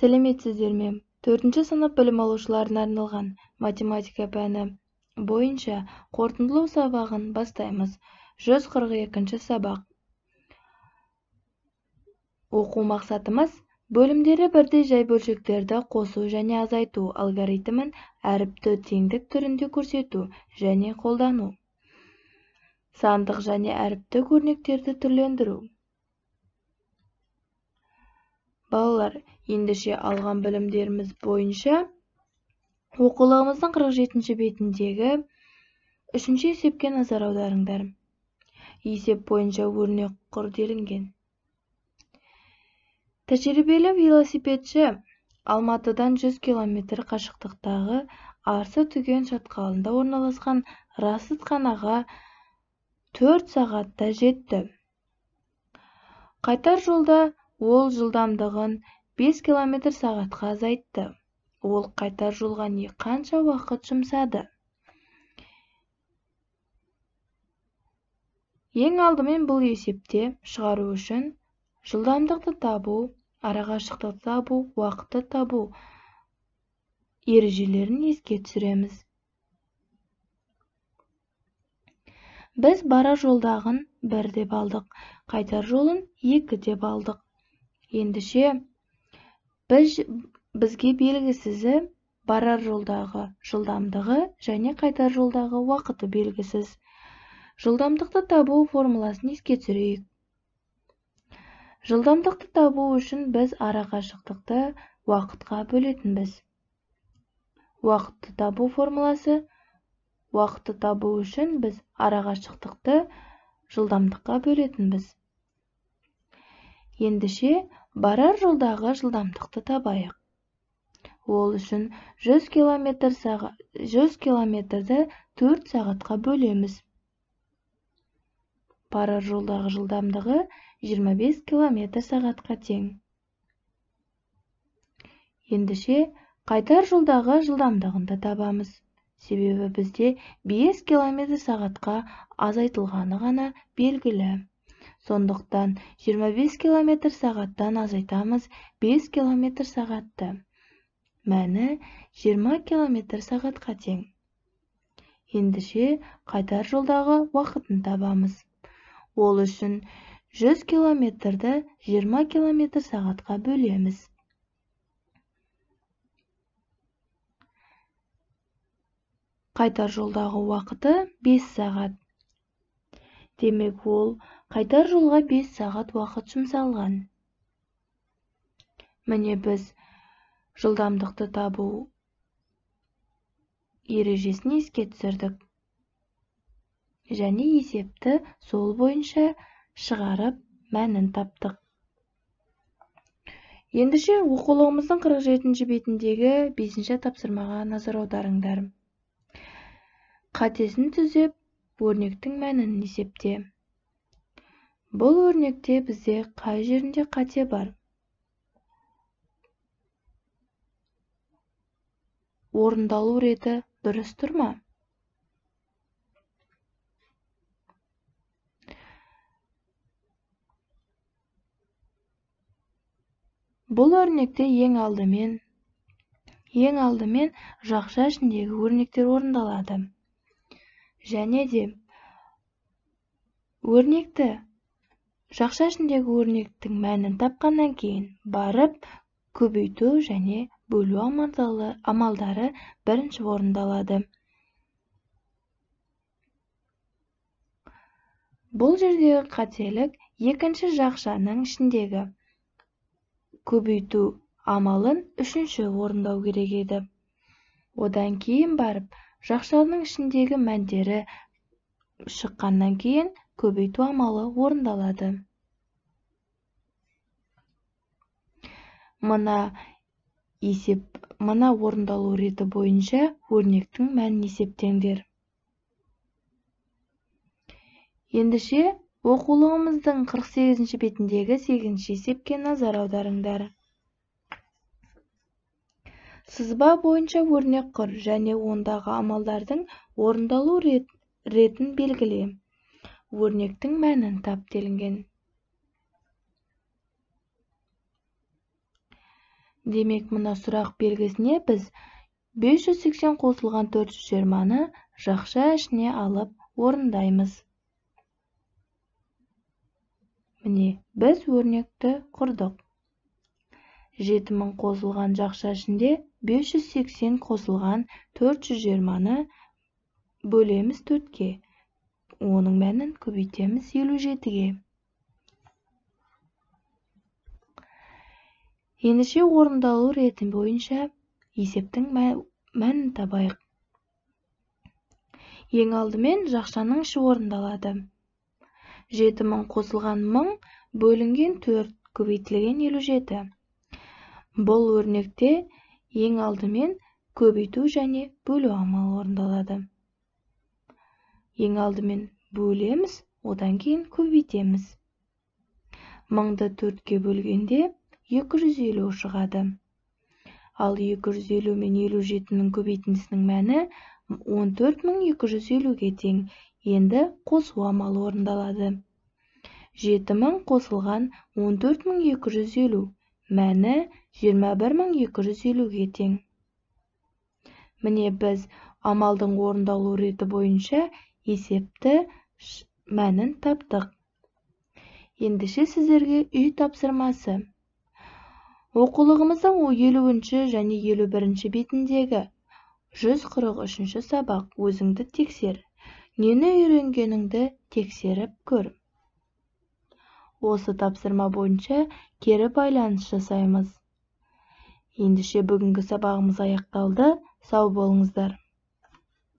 Сәлеметсіздер ме? 4-ші сынып білім алушыларына арналған математика пәні бойынша қорытындылау сабағын бастаймыз. 142-ші сабақ. Оқу мақсатымыз бөлімдері бірдей жай бөлшектерді қосу және азайту алгоритмін әріпті теңдік түрінде көрсету және қолдану. Сандық және әріпті өрнектерді түрлендіру. Балалар, ендеше алған білімдеріміз бойынша оқулығымыздың 47-ші бетіндегі 3-ші есепке назар аударыңдар. Есеп бойынша өрнек құр делінген. Тәжірибелі велосипедші Алматыдан 100 км қашықтықтағы Арсы-Түген шатқалында орналасқан расатханаға 4 сағатта жетті. Қайтар жолда ол жылдамдығын 5 км сағатқа азайтты. Ол қайтар жолға қанша уақыт жұмсады? Ең алдымен бұл есепте шығару үшін жылдамдықты табу, арақашықтықты табу, уақытты табу ережелерін еске түсіреміз. Біз барар жолдағын 1 деп алдық, қайтар жолын 2 деп алдық. Ендеше бізге белгісізі барар жолдағы жылдамдығы және қайтар жолдағы уақыты белгісіз. Жылдамдықты табу формуласын еске түсірейік. Жылдамдықты табу үшін біз арақашықтықты уақытқа бөлетінбіз. Уақытты табу формуласы: уақытты табу үшін біз арақашықтықты жылдамдыққа бөлетінбіз. Ендеше барар жолдағы жылдамдықты табайық. Ол үшін 100 км-ді 4 сағатқа бөлеміз. Барар жолдағы жылдамдығы 25 км сағатқа тең. Ендеше қайтар жолдағы жылдамдығында табамыз. Себебі бізде 5 км сағатқа азайтылғаны ғана белгілі. Сондықтан 25 км сағаттан азайтамыз 5 км сағатты. Мәні 20 км сағатқа тең. Ендеше қайтар жолдағы уақытын табамыз. Ол үшін 100 км-ді 20 км сағатқа бөлеміз. Қайтар жолдағы уақыты 5 сағат. Демек ол қайтар жолға 5 сағат уақыт жұмсалған. Міне біз жылдамдықты табу ережесін еске түсірдік. Және есепті сол бойынша шығарып мәнін таптық. Ендеше оқулығымыздың 47-ші бетіндегі 5-ші тапсырмаға назар аударыңдар. Қатесін түзеп, өрнектің мәнін есепте. Бұл өрнекте бізде қай жерінде қате бар? Орындалу реті дұрыс тұр ма? Бұл өрнекте ең алдымен жақша ішіндегі өрнектер орындалады. Және де жақша ішіндегі өрнектің мәнін тапқаннан кейін барып көбейту және бөлу амалдары бірінші орындалады. Бұл жердегі қателік екінші жақшаның ішіндегі көбейту амалын үшінші орындау керек еді. Одан кейін барып жақшаның ішіндегі мәндері шыққаннан кейін көбейту амалы орындалады. Мына орындалу реті бойынша өрнектің мәнін есептеңдер. Ендеше оқулығымыздың 48-ші бетіндегі 8-ші есепке назар аударыңдар. Сызба бойынша өрнек құр және ондағы амалдардың орындалу ретін белгіле. Өрнектің мәнін тап делінген. Демек, мына сұрақ белгісіне біз 580 қосылған 420-ны жақша ішіне алып орындаймыз. Міне, біз өрнекті құрдық. 7000 қосылған жақша ішінде 580 қосылған 420-ны бөлеміз 4-ке. Оның мәнін көбейтеміз 57-ге. Ендеше орындалу реті бойынша есептің мәнін табайық. Ең алдымен жақшаның іші орындалады. 7000 қосылған 1000 бөлінген 4 көбейтілген 57. Бұл өрнекте ең алдымен көбейту және бөлу амалы орындалады. Ең алдымен бөлеміз, одан кейін көбейтеміз. 1000-ды 4-ке бөлгенде 250 шығады. Ал 250 мен 57-нің көбейтіндісінің мәні 14250-ге тең. Енді қосу амалы орындалады. 7000 қосылған 14250, мәні 21250-ге тең. Міне, біз амалдың орындалу реті бойынша есепті мәнін таптық. Ендеше сіздерге үй тапсырмасы. Оқулығымыздың 50-ші және 51-ші бетіндегі 143-ші сабақ. Өзіңді тексер. Нені үйренгеніңді тексеріп көр. Осы тапсырма бойынша кері байланыс жасаймыз. Ендеше бүгінгі сабағымыз аяқталды. Сау болыңыздар.